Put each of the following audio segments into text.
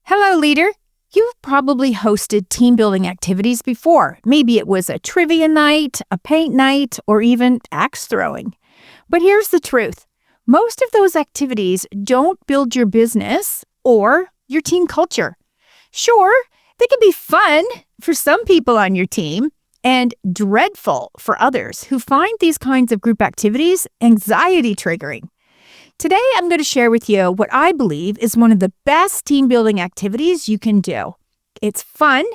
Hello, leader. You've probably hosted team building activities before. Maybe it was a trivia night, a paint night, or even axe throwing. But here's the truth. Most of those activities don't build your business or your team culture. Sure, they can be fun for some people on your team and dreadful for others who find these kinds of group activities anxiety triggering. Today, I'm going to share with you what I believe is one of the best team building activities you can do. It's fun,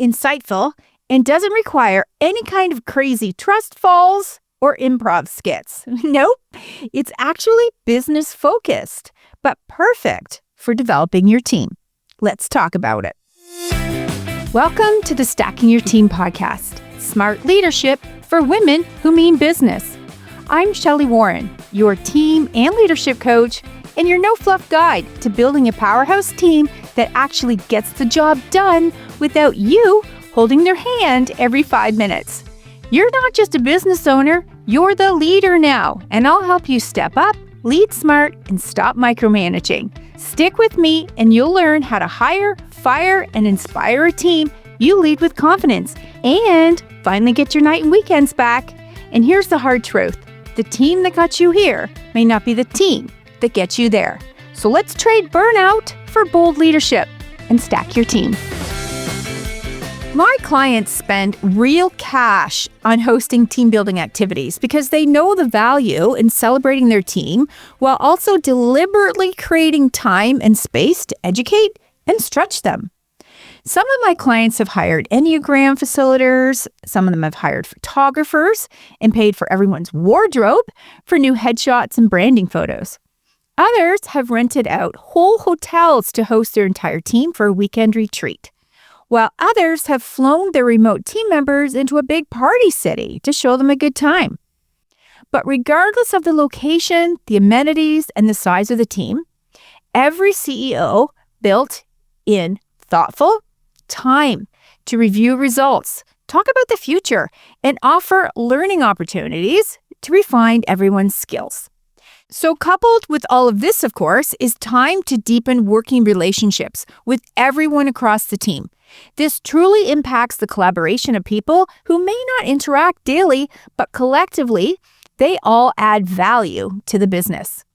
insightful, and doesn't require any kind of crazy trust falls or improv skits. Nope, it's actually business focused, but perfect for developing your team. Let's talk about it. Welcome to the Stacking Your Team podcast, smart leadership for women who mean business. I'm Shelli Warren, your team and leadership coach, and your no-fluff guide to building a powerhouse team that actually gets the job done without you holding their hand every 5 minutes. You're not just a business owner, you're the leader now, and I'll help you step up, lead smart, and stop micromanaging. Stick with me and you'll learn how to hire, fire, and inspire a team you lead with confidence and finally get your night and weekends back. And here's the hard truth. The team that got you here may not be the team that gets you there. So let's trade burnout for bold leadership and stack your team. My clients spend real cash on hosting team building activities because they know the value in celebrating their team while also deliberately creating time and space to educate and stretch them. Some of my clients have hired Enneagram facilitators, some of them have hired photographers and paid for everyone's wardrobe for new headshots and branding photos. Others have rented out whole hotels to host their entire team for a weekend retreat, while others have flown their remote team members into a big party city to show them a good time. But regardless of the location, the amenities, and the size of the team, every CEO built in thoughtful time to review results, talk about the future, and offer learning opportunities to refine everyone's skills. So coupled with all of this, of course, is time to deepen working relationships with everyone across the team. This truly impacts the collaboration of people who may not interact daily, but collectively, they all add value to the business.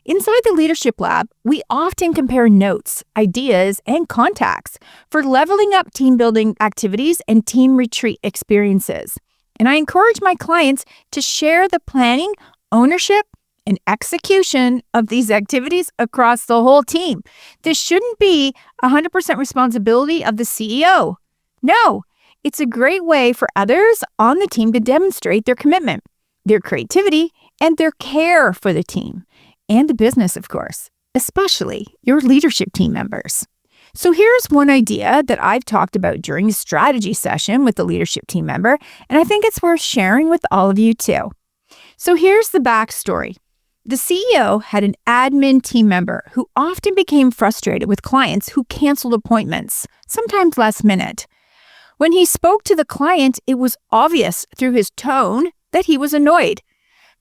Inside the Leadership Lab, we often compare notes, ideas, and contacts for leveling up team building activities and team retreat experiences. And I encourage my clients to share the planning, ownership, and execution of these activities across the whole team. This shouldn't be 100% responsibility of the CEO. No, it's a great way for others on the team to demonstrate their commitment, their creativity, and their care for the team. And the business, of course, especially your leadership team members. So here's one idea that I've talked about during a strategy session with the leadership team member, and I think it's worth sharing with all of you too. So here's the backstory. The CEO had an admin team member who often became frustrated with clients who canceled appointments, sometimes last minute. When he spoke to the client, it was obvious through his tone that he was annoyed.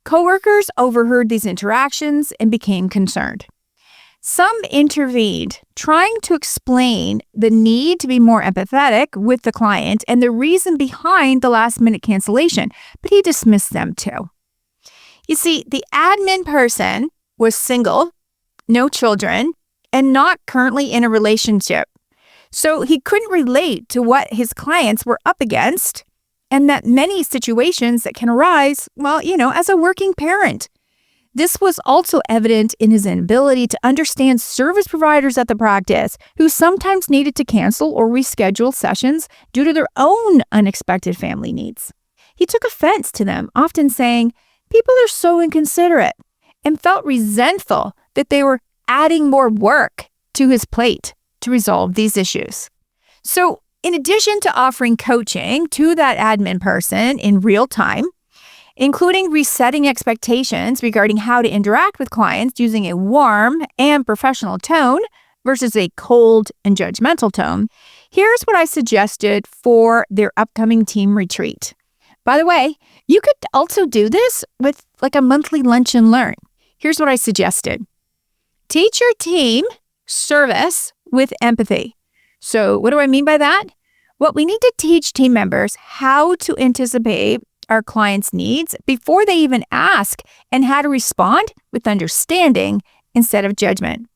Coworkers overheard these interactions and became concerned. Some intervened, trying to explain the need to be more empathetic with the client and the reason behind the last-minute cancellation, but he dismissed them too. You see, the admin person was single, no children, and not currently in a relationship. So he couldn't relate to what his clients were up against and that many situations that can arise, as a working parent. This was also evident in his inability to understand service providers at the practice who sometimes needed to cancel or reschedule sessions due to their own unexpected family needs. He took offense to them, often saying, "People are so inconsiderate," and felt resentful that they were adding more work to his plate to resolve these issues. So, in addition to offering coaching to that admin person in real time, including resetting expectations regarding how to interact with clients using a warm and professional tone versus a cold and judgmental tone, here's what I suggested for their upcoming team retreat. By the way, you could also do this with like a monthly lunch and learn. Here's what I suggested. Teach your team service with empathy. So what do I mean by that? Well, we need to teach team members how to anticipate our clients' needs before they even ask, and how to respond with understanding instead of judgment.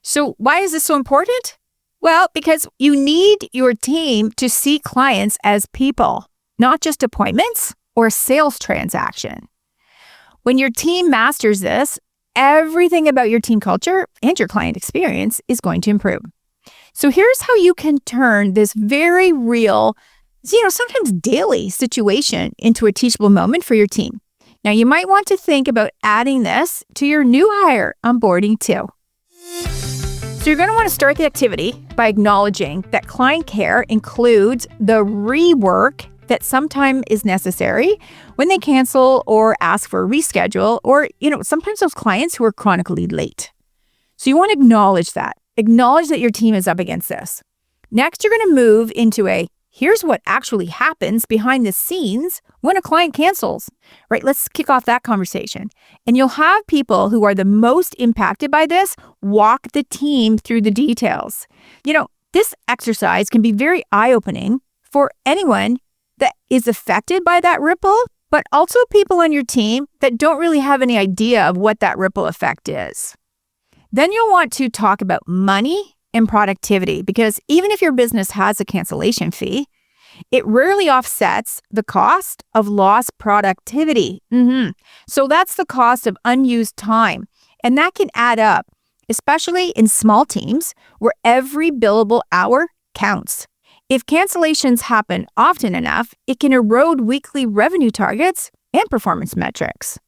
So why is this so important? Well, because you need your team to see clients as people, not just appointments or a sales transaction. When your team masters this, everything about your team culture and your client experience is going to improve. So here's how you can turn this very real, sometimes daily situation into a teachable moment for your team. Now, you might want to think about adding this to your new hire onboarding too. So you're going to want to start the activity by acknowledging that client care includes the rework that sometimes is necessary when they cancel or ask for a reschedule, or, sometimes those clients who are chronically late. So you want to acknowledge that. Acknowledge that your team is up against this. Next, you're going to move into here's what actually happens behind the scenes when a client cancels, right? Let's kick off that conversation. And you'll have people who are the most impacted by this walk the team through the details. This exercise can be very eye-opening for anyone that is affected by that ripple, but also people on your team that don't really have any idea of what that ripple effect is. Then you'll want to talk about money and productivity, because even if your business has a cancellation fee, it rarely offsets the cost of lost productivity. So that's the cost of unused time, and that can add up, especially in small teams where every billable hour counts. If cancellations happen often enough, it can erode weekly revenue targets and performance metrics.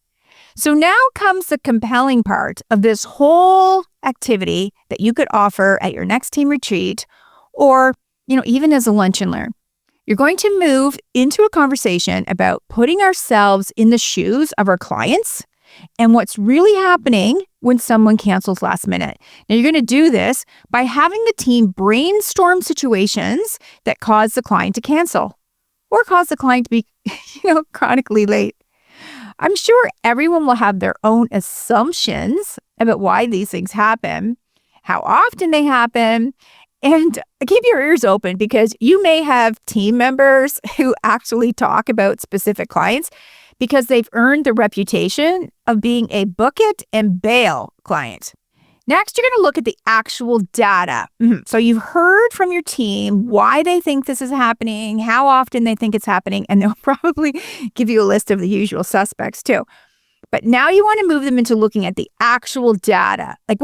So now comes the compelling part of this whole activity that you could offer at your next team retreat, or, even as a lunch and learn. You're going to move into a conversation about putting ourselves in the shoes of our clients and what's really happening when someone cancels last minute. Now, you're going to do this by having the team brainstorm situations that cause the client to cancel or cause the client to be, chronically late. I'm sure everyone will have their own assumptions about why these things happen, how often they happen, and keep your ears open, because you may have team members who actually talk about specific clients because they've earned the reputation of being a book it and bail client. Next, you're going to look at the actual data. So you've heard from your team why they think this is happening, how often they think it's happening, and they'll probably give you a list of the usual suspects too. But now you want to move them into looking at the actual data. Like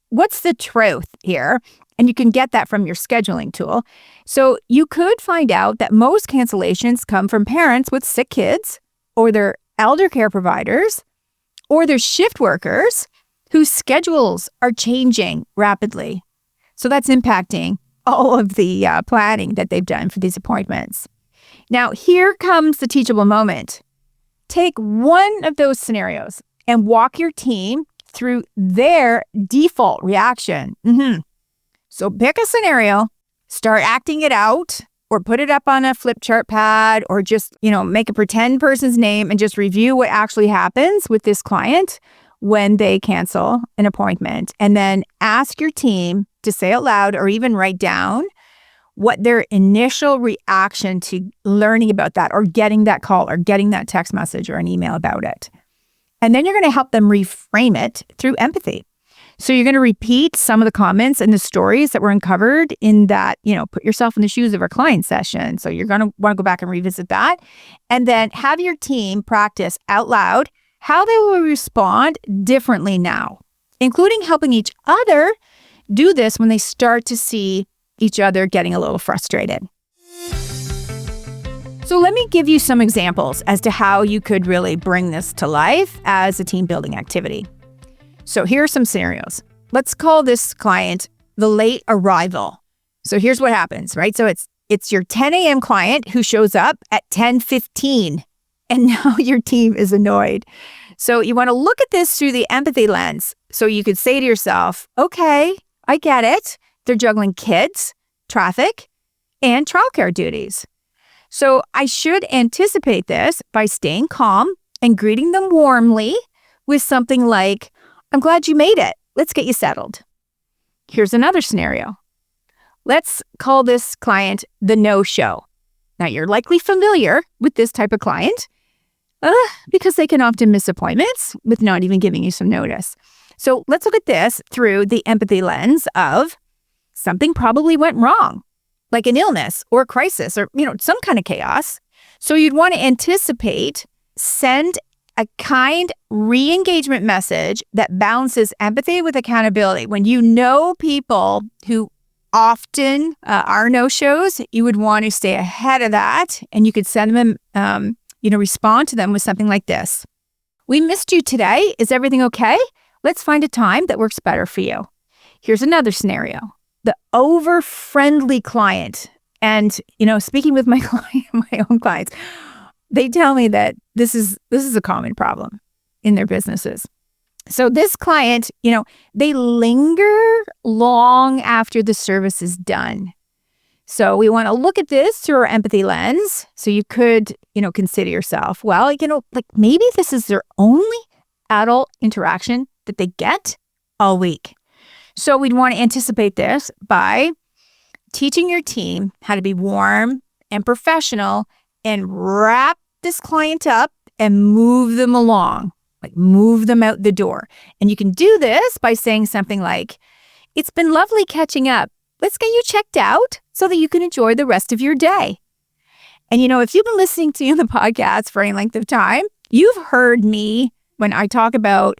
what's the truth here? And you can get that from your scheduling tool. So you could find out that most cancellations come from parents with sick kids, or their elder care providers, or their shift workers whose schedules are changing rapidly. So that's impacting all of the planning that they've done for these appointments. Now, here comes the teachable moment. Take one of those scenarios and walk your team through their default reaction. So pick a scenario, start acting it out, or put it up on a flip chart pad, or just, make a pretend person's name and just review what actually happens with this client when they cancel an appointment. And then ask your team to say out loud or even write down what their initial reaction to learning about that, or getting that call, or getting that text message or an email about it. And then you're going to help them reframe it through empathy. So you're going to repeat some of the comments and the stories that were uncovered in that, put yourself in the shoes of our client session. So you're going to want to go back and revisit that. And then have your team practice out loud how they will respond differently now, including helping each other do this when they start to see each other getting a little frustrated. So let me give you some examples as to how you could really bring this to life as a team building activity. So here are some scenarios. Let's call this client the late arrival. So here's what happens, right? So it's your 10 a.m. client who shows up at 10:15, and now your team is annoyed. So you want to look at this through the empathy lens. So you could say to yourself, okay, I get it. They're juggling kids, traffic, and childcare duties. So I should anticipate this by staying calm and greeting them warmly with something like, I'm glad you made it. Let's get you settled. Here's another scenario. Let's call this client the no-show. Now, you're likely familiar with this type of client because they can often miss appointments with not even giving you some notice. So let's look at this through the empathy lens of something probably went wrong, like an illness or a crisis or, some kind of chaos. So you'd want to anticipate, send a kind re-engagement message that balances empathy with accountability. When you know people who often are no-shows, you would want to stay ahead of that, and you could send them, respond to them with something like this. We missed you today. Is everything okay? Let's find a time that works better for you. Here's another scenario. The over-friendly client. And, speaking with my own clients, they tell me that this is a common problem in their businesses. So this client, they linger long after the service is done. So we want to look at this through our empathy lens. So you could, consider yourself, well, maybe this is their only adult interaction that they get all week. So we'd want to anticipate this by teaching your team how to be warm and professional and wrap this client up and move them along, move them out the door. And you can do this by saying something like, it's been lovely catching up. Let's get you checked out so that you can enjoy the rest of your day. And, if you've been listening to the podcast for any length of time, you've heard me when I talk about,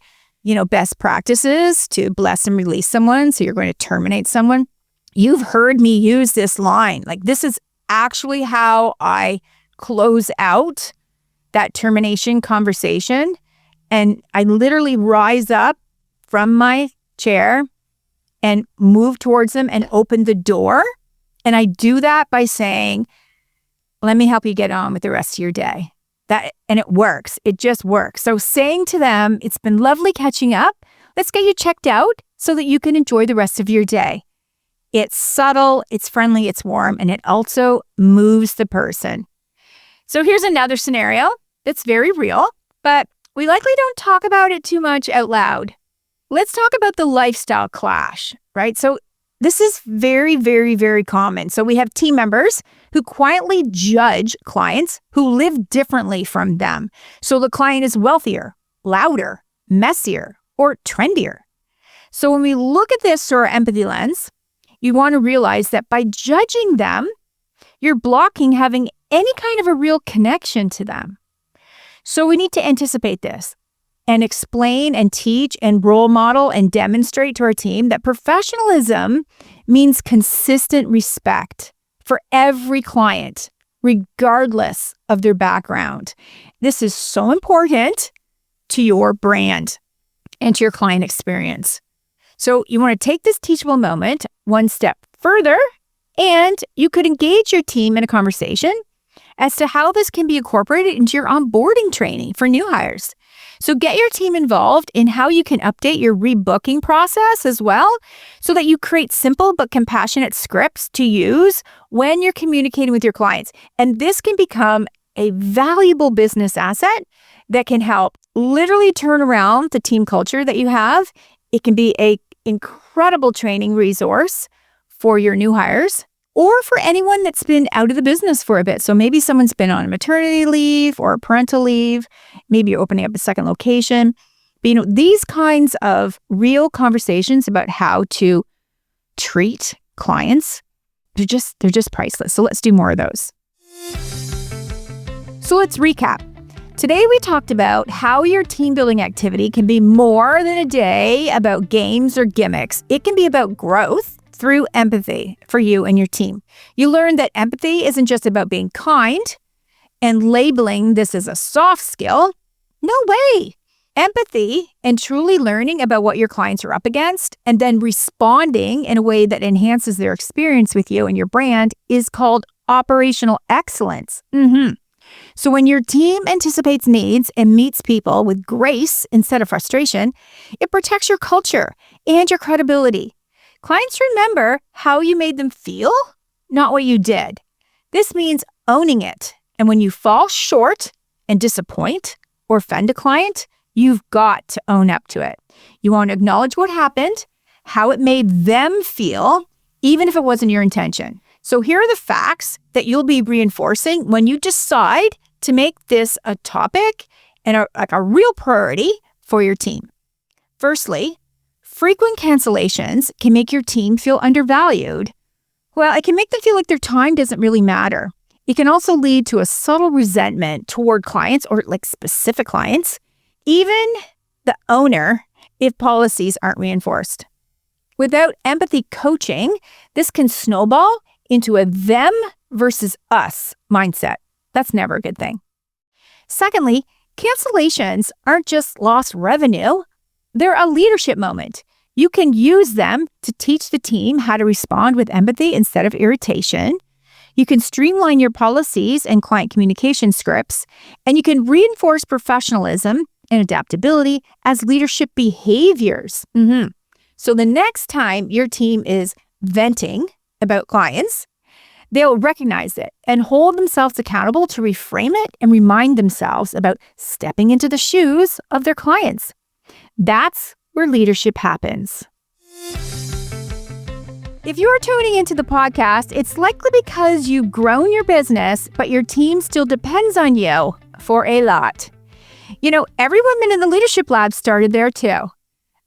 best practices to bless and release someone. So you're going to terminate someone. You've heard me use this line. This is actually how I close out that termination conversation. And I literally rise up from my chair and move towards them and open the door. And I do that by saying, let me help you get on with the rest of your day. And it works. It just works. So saying to them, it's been lovely catching up. Let's get you checked out so that you can enjoy the rest of your day. It's subtle, it's friendly, it's warm, and it also moves the person. So here's another scenario that's very real, but we likely don't talk about it too much out loud. Let's talk about the lifestyle clash, right? So this is very, very, very common. So we have team members who quietly judge clients who live differently from them. So the client is wealthier, louder, messier, or trendier. So when we look at this through our empathy lens, you want to realize that by judging them, you're blocking having any kind of a real connection to them. So we need to anticipate this and explain and teach and role model and demonstrate to our team that professionalism means consistent respect for every client, regardless of their background. This is so important to your brand and to your client experience. So you want to take this teachable moment one step further, and you could engage your team in a conversation as to how this can be incorporated into your onboarding training for new hires. So get your team involved in how you can update your rebooking process as well, so that you create simple but compassionate scripts to use when you're communicating with your clients. And this can become a valuable business asset that can help literally turn around the team culture that you have. It can be an incredible training resource for your new hires or for anyone that's been out of the business for a bit. So maybe someone's been on maternity leave or parental leave. Maybe you're opening up a second location. But these kinds of real conversations about how to treat clients, they're just priceless. So let's do more of those. So let's recap. Today we talked about how your team building activity can be more than a day about games or gimmicks. It can be about growth through empathy for you and your team. You learned that empathy isn't just about being kind and labeling this as a soft skill. No way. Empathy and truly learning about what your clients are up against and then responding in a way that enhances their experience with you and your brand is called operational excellence. So when your team anticipates needs and meets people with grace instead of frustration, it protects your culture and your credibility. Clients remember how you made them feel, not what you did. This means owning it. And when you fall short and disappoint or offend a client, you've got to own up to it. You want to acknowledge what happened, how it made them feel, even if it wasn't your intention. So here are the facts that you'll be reinforcing when you decide to make this a topic and a real priority for your team. Firstly, frequent cancellations can make your team feel undervalued. Well, it can make them feel like their time doesn't really matter. It can also lead to a subtle resentment toward clients or like specific clients, even the owner, if policies aren't reinforced. Without empathy coaching, this can snowball into a them versus us mindset. That's never a good thing. Secondly, cancellations aren't just lost revenue. They're a leadership moment. You can use them to teach the team how to respond with empathy instead of irritation. You can streamline your policies and client communication scripts, and you can reinforce professionalism and adaptability as leadership behaviors. So the next time your team is venting about clients, they'll recognize it and hold themselves accountable to reframe it and remind themselves about stepping into the shoes of their clients. That's where leadership happens. If you're tuning into the podcast, it's likely because you've grown your business, but your team still depends on you for a lot. You know, every woman in the Leadership Lab started there too.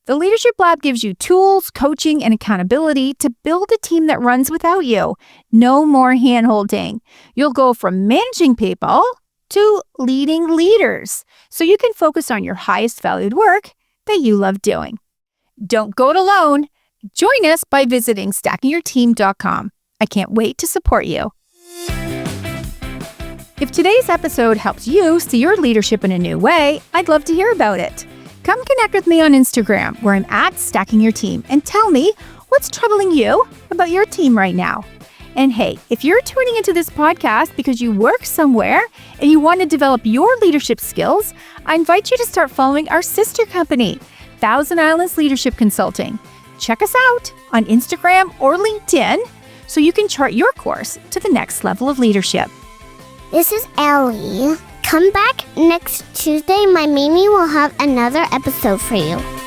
The Leadership Lab gives you tools, coaching, and accountability to build a team that runs without you. No more hand-holding. You'll go from managing people to leading leaders, so you can focus on your highest valued work that you love doing. Don't go it alone. Join us by visiting stackingyourteam.com. I can't wait to support you. If today's episode helps you see your leadership in a new way, I'd love to hear about it. Come connect with me on Instagram, where I'm at @stackingyourteam, and tell me what's troubling you about your team right now. And hey, if you're tuning into this podcast because you work somewhere and you want to develop your leadership skills, I invite you to start following our sister company, Thousand Islands Leadership Consulting. Check us out on Instagram or LinkedIn so you can chart your course to the next level of leadership. This is Ellie. Come back next Tuesday. My Mimi will have another episode for you.